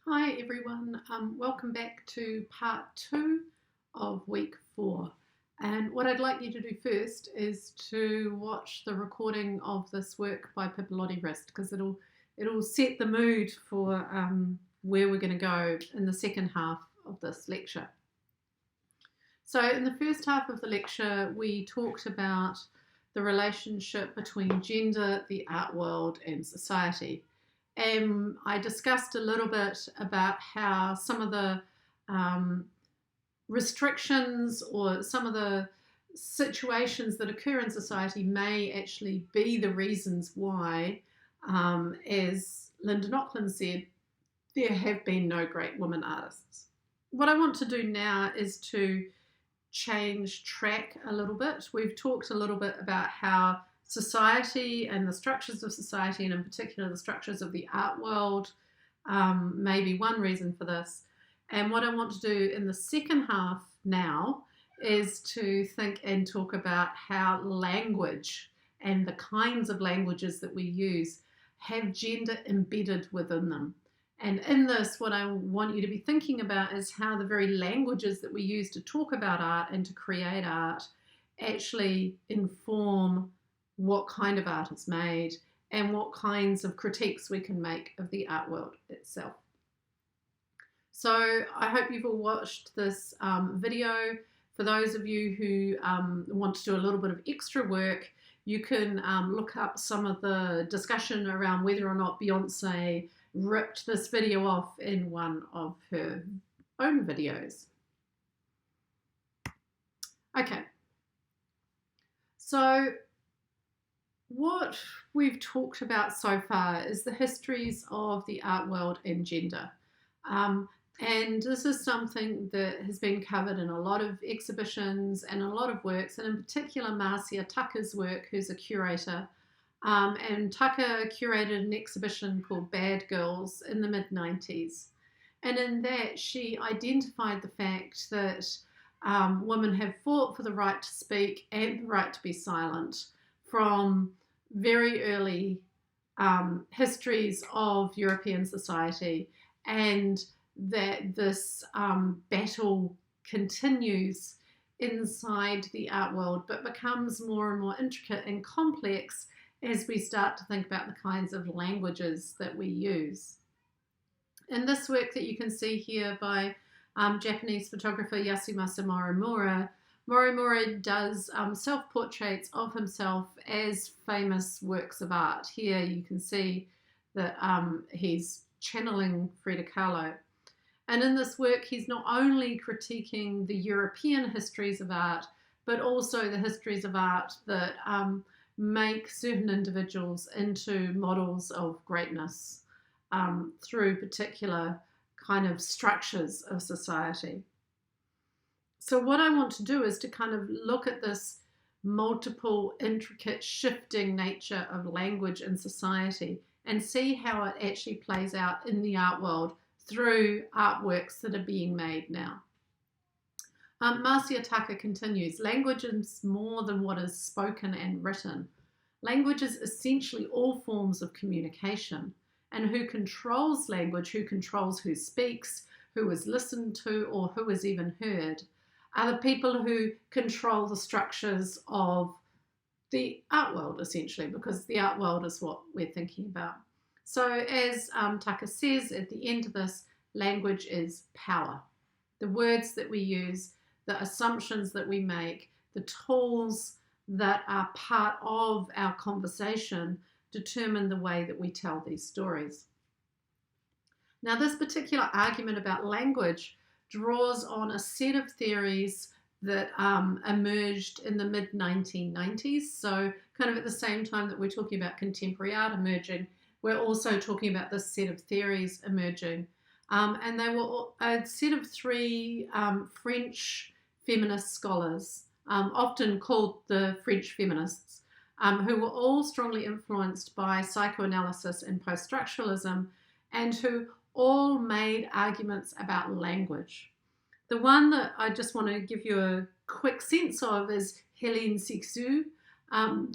Hi everyone, welcome back to part 2 of week 4. And what I'd like you to do first is to watch the recording of this work by Pipalotti Rist, because it'll set the mood for where we're going to go in the second half of this lecture. So in the first half of the lecture we talked about the relationship between gender, the art world and society. And I discussed a little bit about how some of the restrictions or some of the situations that occur in society may actually be the reasons why, as Linda Nochlin said, there have been no great women artists. What I want to do now is to change track a little bit. We've talked a little bit about how society and the structures of society, and in particular the structures of the art world, may be one reason for this. And what I want to do in the second half now is to think and talk about how language and the kinds of languages that we use have gender embedded within them. And in this, what I want you to be thinking about is how the very languages that we use to talk about art and to create art actually inform what kind of art is made and what kinds of critiques we can make of the art world itself. So I hope you've all watched this video. For those of you who want to do a little bit of extra work, you can look up some of the discussion around whether or not Beyonce ripped this video off in one of her own videos. Okay, so what we've talked about so far is the histories of the art world and gender. And this is something that has been covered in a lot of exhibitions and a lot of works, and in particular Marcia Tucker's work, who's a curator. And Tucker curated an exhibition called Bad Girls in the mid-90s. And in that she identified the fact that women have fought for the right to speak and the right to be silent from very early histories of European society, and that this battle continues inside the art world but becomes more and more intricate and complex as we start to think about the kinds of languages that we use. In this work that you can see here by Japanese photographer Yasumasa Morimura, Morimura does self-portraits of himself as famous works of art. Here you can see that he's channeling Frida Kahlo. And in this work, he's not only critiquing the European histories of art, but also the histories of art that make certain individuals into models of greatness through particular kind of structures of society. So what I want to do is to kind of look at this multiple, intricate, shifting nature of language in society and see how it actually plays out in the art world through artworks that are being made now. Marcia Tucker continues, language is more than what is spoken and written. Language is essentially all forms of communication, and who controls language, who controls who speaks, who is listened to, or who is even heard, are the people who control the structures of the art world, essentially, because the art world is what we're thinking about. So as Tucker says at the end of this, language is power. The words that we use, the assumptions that we make, the tools that are part of our conversation determine the way that we tell these stories. Now, this particular argument about language draws on a set of theories that emerged in the mid-1990s. So kind of at the same time that we're talking about contemporary art emerging, we're also talking about this set of theories emerging. And they were a set of three French feminist scholars, often called the French feminists, who were all strongly influenced by psychoanalysis and post-structuralism, and who all made arguments about language. The one that I just want to give you a quick sense of is Hélène Cixous.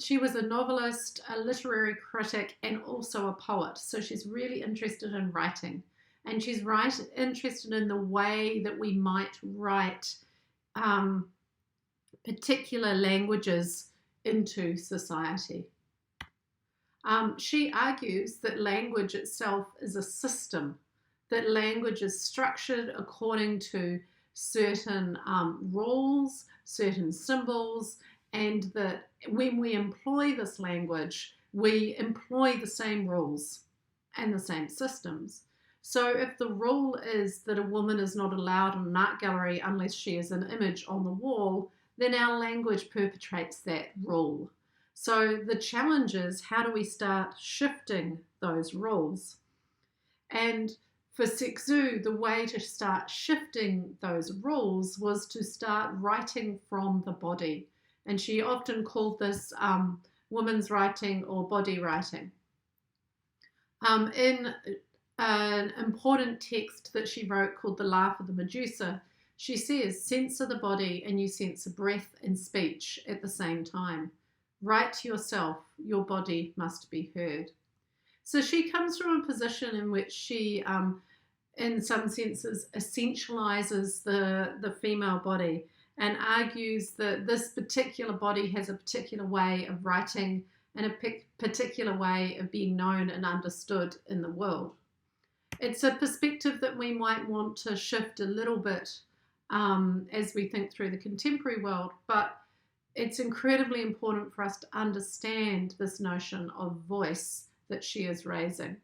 She was a novelist, a literary critic, and also a poet. So she's really interested in writing. And she's interested in the way that we might write particular languages into society. She argues that language itself is a system, that language is structured according to certain rules, certain symbols, and that when we employ this language, we employ the same rules and the same systems. So if the rule is that a woman is not allowed in an art gallery unless she is an image on the wall, then our language perpetrates that rule. So the challenge is, how do we start shifting those rules? And for Sexu, the way to start shifting those rules was to start writing from the body. And she often called this women's writing or body writing. In an important text that she wrote called The Laugh of the Medusa, she says, censor the body and you censor breath and speech at the same time. Write to yourself, your body must be heard. So she comes from a position in which she, in some senses, essentializes the female body and argues that this particular body has a particular way of writing and a particular way of being known and understood in the world. It's a perspective that we might want to shift a little bit as we think through the contemporary world, but it's incredibly important for us to understand this notion of voice that she is raising.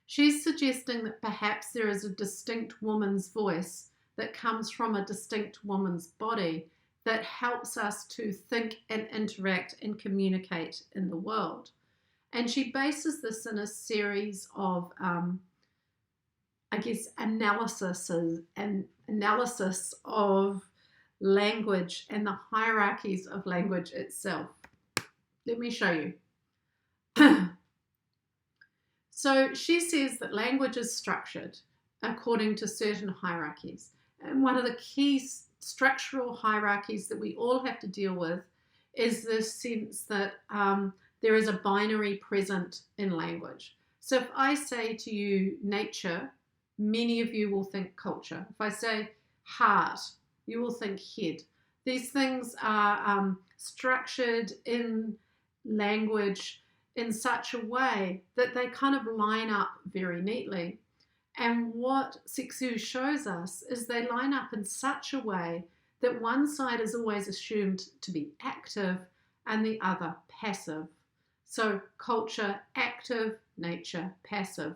She's suggesting that perhaps there is a distinct woman's voice that comes from a distinct woman's body that helps us to think and interact and communicate in the world. And she bases this in a series of, analysis of language and the hierarchies of language itself. Let me show you. So she says that language is structured according to certain hierarchies. And one of the key structural hierarchies that we all have to deal with is this sense that there is a binary present in language. So if I say to you nature, many of you will think culture. If I say heart, you will think head. These things are structured in language in such a way that they kind of line up very neatly. And what Sexu shows us is they line up in such a way that one side is always assumed to be active and the other passive. So culture, active, nature, passive.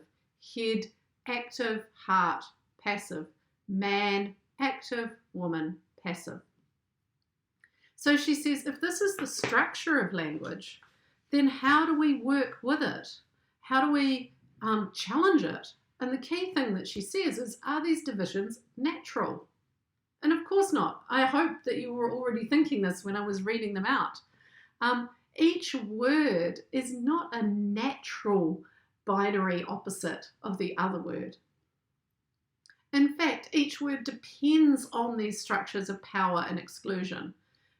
Head, active, heart, passive. Man, active, woman, passive. So she says, if this is the structure of language, then how do we work with it? How do we challenge it? And the key thing that she says is, are these divisions natural? And of course not. I hope that you were already thinking this when I was reading them out. Each word is not a natural binary opposite of the other word. In fact, each word depends on these structures of power and exclusion.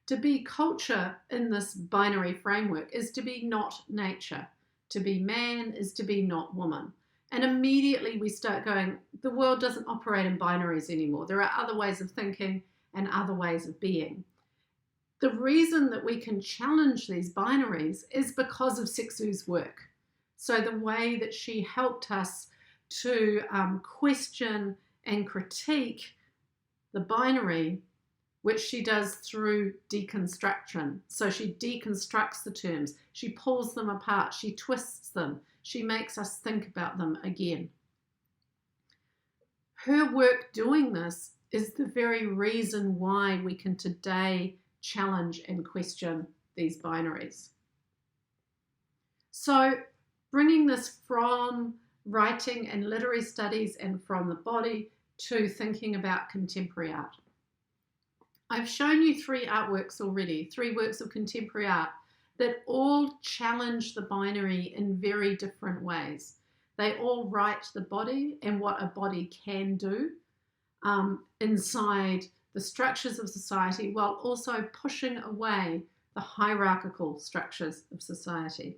To be culture in this binary framework is to be not nature. To be man is to be not woman. And immediately we start going, the world doesn't operate in binaries anymore. There are other ways of thinking and other ways of being. The reason that we can challenge these binaries is because of Sexu's work. So the way that she helped us to question and critique the binary, which she does through deconstruction. So she deconstructs the terms, she pulls them apart, she twists them, she makes us think about them again. Her work doing this is the very reason why we can today challenge and question these binaries. So bringing this from writing and literary studies and from the body to thinking about contemporary art. I've shown you 3 artworks already, 3 works of contemporary art that all challenge the binary in very different ways. They all write the body and what a body can do inside the structures of society, while also pushing away the hierarchical structures of society.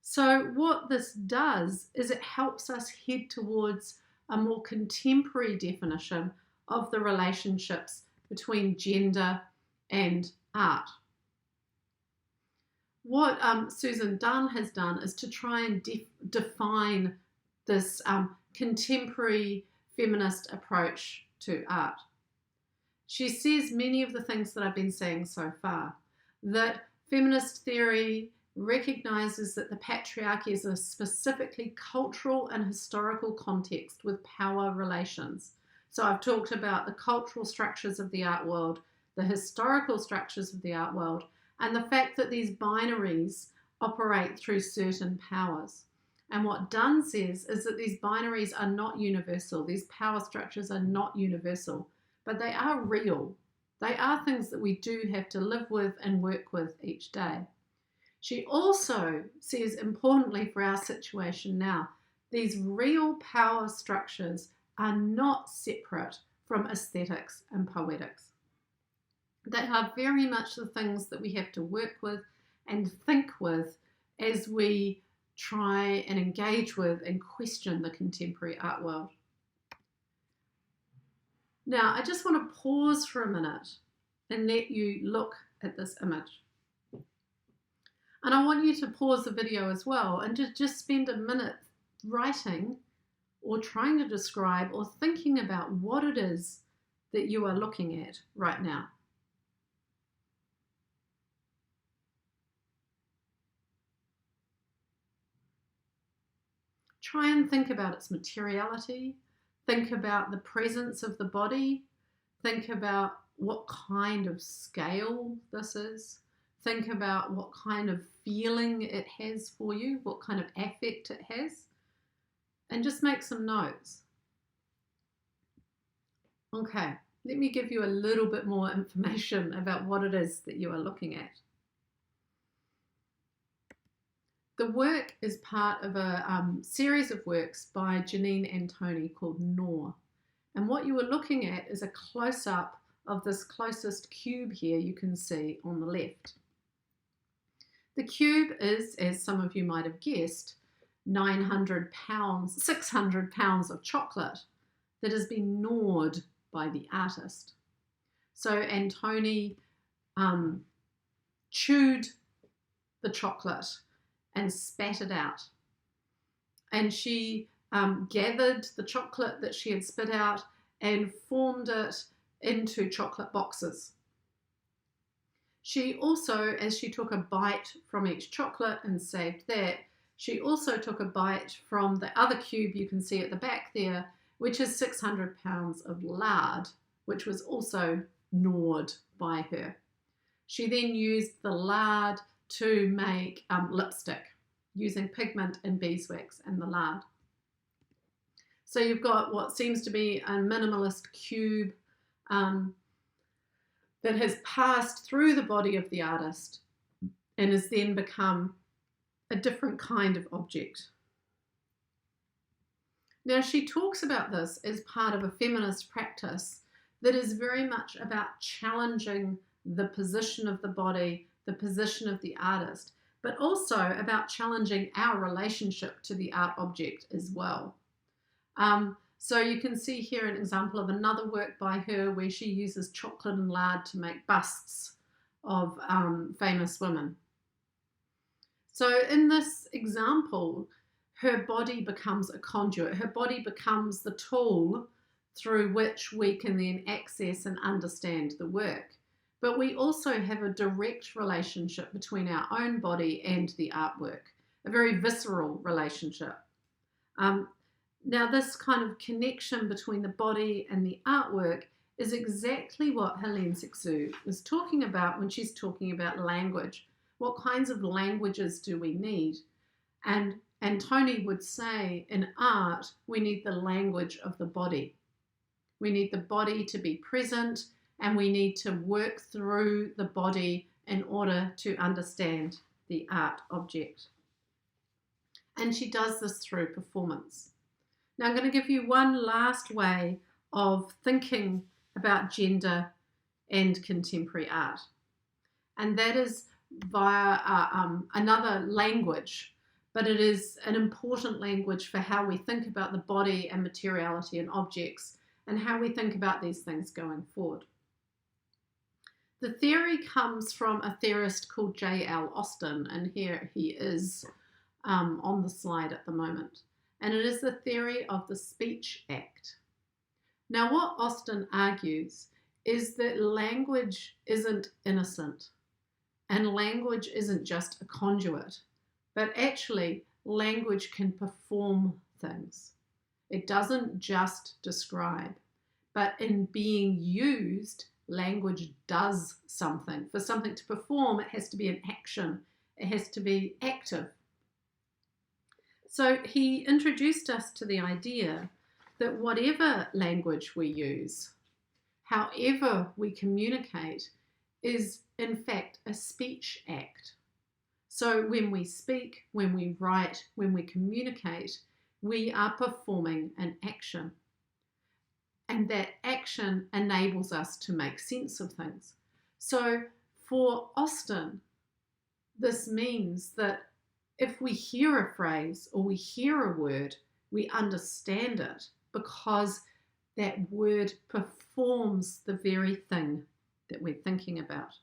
So what this does is it helps us head towards a more contemporary definition of the relationships between gender and art. What Susan Dunn has done is to try and define this contemporary feminist approach to art. She says many of the things that I've been saying so far, that feminist theory recognizes that the patriarchy is a specifically cultural and historical context with power relations. So I've talked about the cultural structures of the art world, the historical structures of the art world, and the fact that these binaries operate through certain powers. And what Dunn says is that these binaries are not universal. These power structures are not universal, but they are real. They are things that we do have to live with and work with each day. She also says, importantly for our situation now, these real power structures are not separate from aesthetics and poetics. They are very much the things that we have to work with and think with as we try and engage with and question the contemporary art world. Now, I just want to pause for a minute and let you look at this image. And I want you to pause the video as well and just spend a minute writing or trying to describe or thinking about what it is that you are looking at right now. Try and think about its materiality, think about the presence of the body, think about what kind of scale this is, think about what kind of feeling it has for you, what kind of affect it has, and just make some notes. Okay, let me give you a little bit more information about what it is that you are looking at. The work is part of a series of works by Janine Antoni called Gnaw. And what you are looking at is a close-up of this closest cube here you can see on the left. The cube is, as some of you might have guessed, 900 pounds, 600 pounds of chocolate that has been gnawed by the artist. So Antoni chewed the chocolate and spat it out. And she gathered the chocolate that she had spit out and formed it into chocolate boxes. She also, as she took a bite from each chocolate and saved that, she also took a bite from the other cube you can see at the back there, which is 600 pounds of lard, which was also gnawed by her. She then used the lard to make lipstick using pigment and beeswax and the lard. So you've got what seems to be a minimalist cube that has passed through the body of the artist and has then become a different kind of object. Now, she talks about this as part of a feminist practice that is very much about challenging the position of the body, the position of the artist, but also about challenging our relationship to the art object as well. So you can see here an example of another work by her where she uses chocolate and lard to make busts of famous women. So in this example, her body becomes a conduit. Her body becomes the tool through which we can then access and understand the work. But we also have a direct relationship between our own body and the artwork, a very visceral relationship. Now, this kind of connection between the body and the artwork is exactly what Helene Sixou was talking about when she's talking about language. What kinds of languages do we need? And Antoni would say in art, we need the language of the body. We need the body to be present, and we need to work through the body in order to understand the art object. And she does this through performance. Now I'm going to give you one last way of thinking about gender and contemporary art. And that is via another language but it is an important language for how we think about the body and materiality and objects and how we think about these things going forward. The theory comes from a theorist called J.L. Austin, and here he is on the slide at the moment. And it is the theory of the speech act. Now, what Austin argues is that language isn't innocent, and language isn't just a conduit, but actually language can perform things. It doesn't just describe, but in being used, language does something. For something to perform, it has to be an action. It has to be active. So he introduced us to the idea that whatever language we use, however we communicate, is in fact a speech act. So when we speak, when we write, when we communicate, we are performing an action. And that action enables us to make sense of things. So for Austin, this means that if we hear a phrase or we hear a word, we understand it because that word performs the very thing that we're thinking about.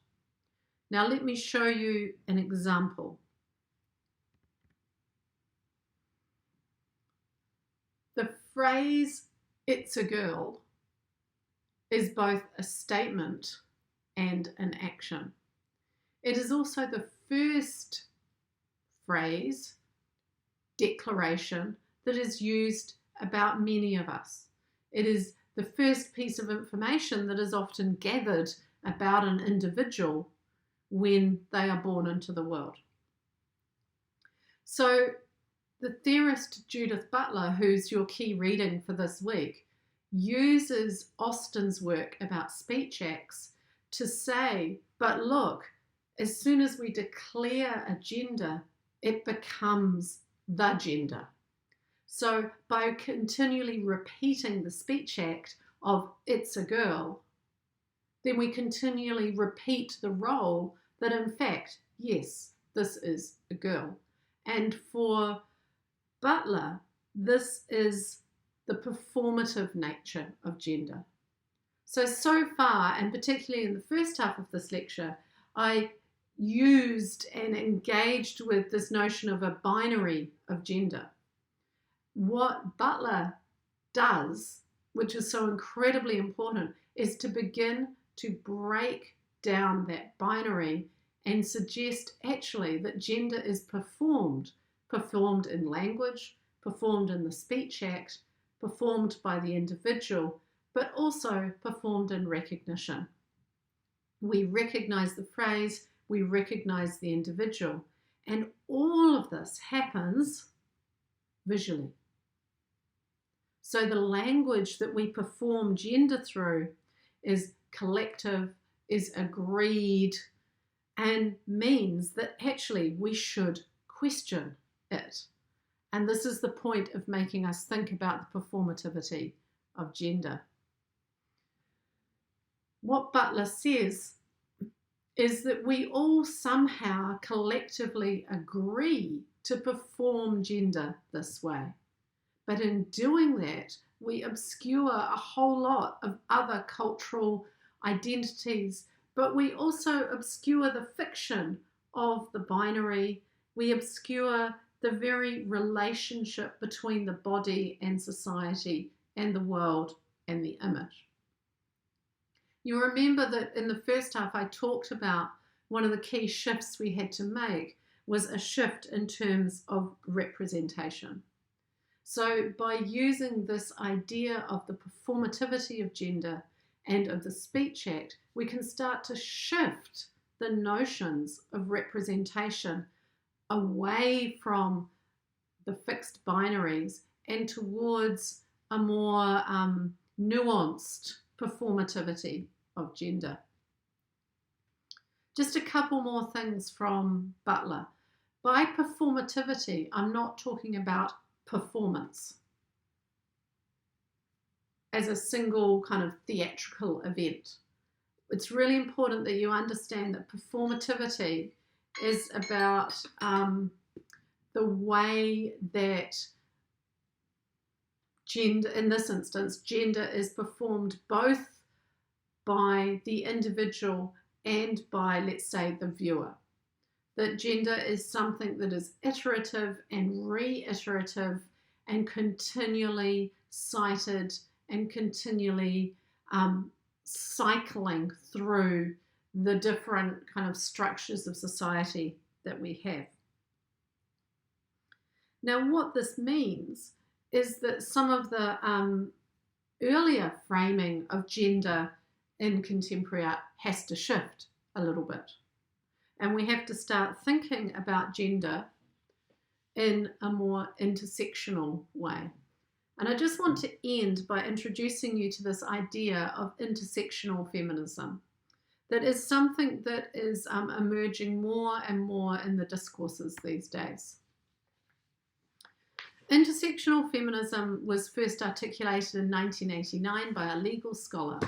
Now let me show you an example. The phrase, "It's a girl," is both a statement and an action. It is also the first phrase, declaration, that is used about many of us. It is the first piece of information that is often gathered about an individual when they are born into the world. So the theorist Judith Butler, who's your key reading for this week, uses Austin's work about speech acts to say, but look, as soon as we declare a gender, it becomes the gender. So by continually repeating the speech act of "it's a girl," then we continually repeat the role that in fact, yes, this is a girl. And for Butler, this is the performative nature of gender. So far, and particularly in the first half of this lecture, I used and engaged with this notion of a binary of gender. What Butler does, which is so incredibly important, is to begin to break down that binary and suggest actually that gender is performed in language, performed in the speech act, performed by the individual, but also performed in recognition. We recognize the phrase, we recognize the individual, and all of this happens visually. So the language that we perform gender through is collective, is agreed, and means that actually we should question it. And this is the point of making us think about the performativity of gender. What Butler says is that we all somehow collectively agree to perform gender this way. But in doing that, we obscure a whole lot of other cultural identities, but we also obscure the fiction of the binary. We obscure the very relationship between the body and society and the world and the image. You remember that in the first half I talked about one of the key shifts we had to make was a shift in terms of representation. So by using this idea of the performativity of gender and of the speech act, we can start to shift the notions of representation away from the fixed binaries and towards a more nuanced performativity of gender. Just a couple more things from Butler. By performativity, I'm not talking about performance as a single kind of theatrical event. It's really important that you understand that performativity is about the way that gender, in this instance, gender is performed both by the individual and by, let's say, the viewer. That gender is something that is iterative and reiterative and continually cited and continually cycling through the different kind of structures of society that we have. Now, what this means is that some of the earlier framing of gender in contemporary art has to shift a little bit. And we have to start thinking about gender in a more intersectional way. And I just want to end by introducing you to this idea of intersectional feminism. That is something that is emerging more and more in the discourses these days. Intersectional feminism was first articulated in 1989 by a legal scholar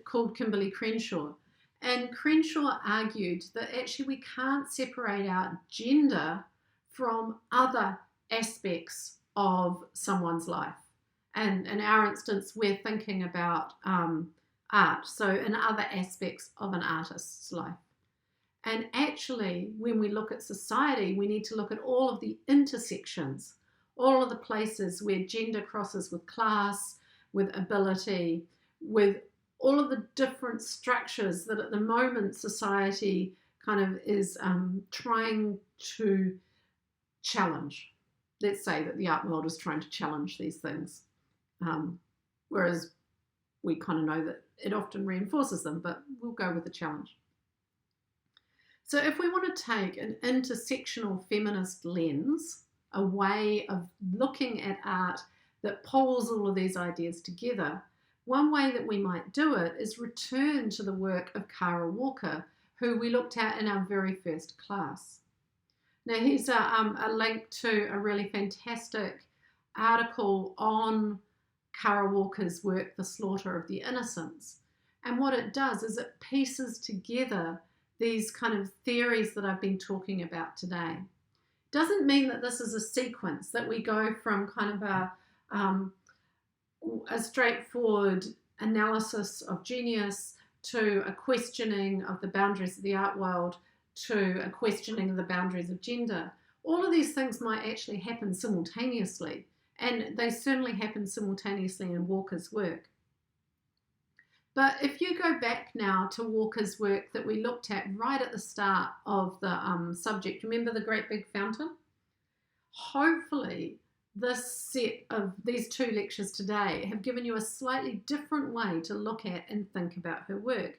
called Kimberly Crenshaw. And Crenshaw argued that actually we can't separate out gender from other aspects of someone's life. And in our instance, we're thinking about art, so in other aspects of an artist's life. And actually, when we look at society, we need to look at all of the intersections, all of the places where gender crosses with class, with ability, with all of the different structures that at the moment society kind of is trying to challenge. Let's say that the art world is trying to challenge these things, whereas we kind of know that it often reinforces them, but we'll go with the challenge. So if we want to take an intersectional feminist lens, a way of looking at art that pulls all of these ideas together, one way that we might do it is return to the work of Kara Walker, who we looked at in our very first class. Now here's a link to a really fantastic article on Kara Walker's work, The Slaughter of the Innocents. And what it does is it pieces together these kind of theories that I've been talking about today. Doesn't mean that this is a sequence, that we go from kind of a straightforward analysis of genius to a questioning of the boundaries of the art world to a questioning of the boundaries of gender. All of these things might actually happen simultaneously, and they certainly happen simultaneously in Walker's work. But if you go back now to Walker's work that we looked at right at the start of the subject, remember the great big fountain? Hopefully this set of these two lectures today have given you a slightly different way to look at and think about her work,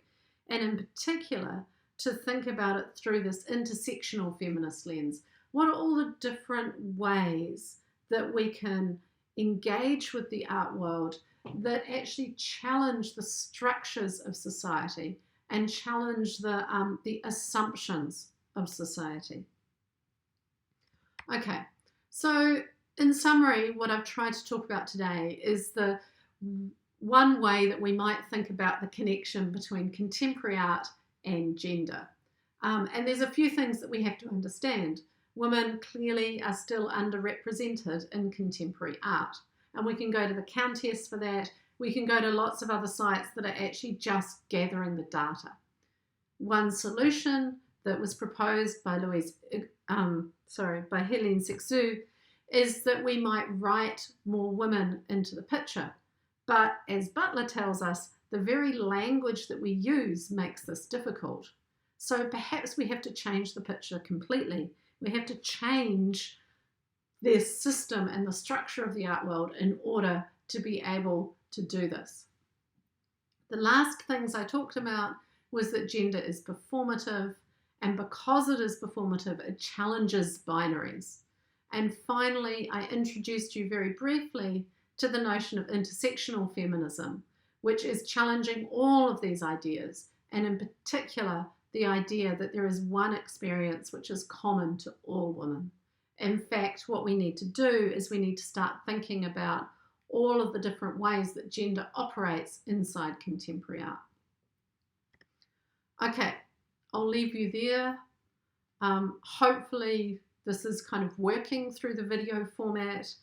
and in particular to think about it through this intersectional feminist lens. What are all the different ways that we can engage with the art world that actually challenge the structures of society and challenge the assumptions of society? Okay, so in summary, what I've tried to talk about today is the one way that we might think about the connection between contemporary art and gender. And there's a few things that we have to understand. Women clearly are still underrepresented in contemporary art. And we can go to the Countess for that. We can go to lots of other sites that are actually just gathering the data. One solution that was proposed by Helene Sexu is that we might write more women into the picture. But as Butler tells us, the very language that we use makes this difficult. So perhaps we have to change the picture completely. We have to change the system and the structure of the art world in order to be able to do this. The last things I talked about was that gender is performative, and because it is performative, it challenges binaries. And finally, I introduced you very briefly to the notion of intersectional feminism, which is challenging all of these ideas, and in particular, the idea that there is one experience which is common to all women. In fact, what we need to do is we need to start thinking about all of the different ways that gender operates inside contemporary art. Okay, I'll leave you there. Hopefully this is kind of working through the video format.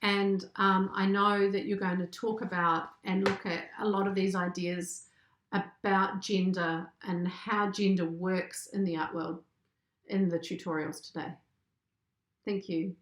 And I know that you're going to talk about and look at a lot of these ideas about gender and how gender works in the art world in the tutorials today. Thank you.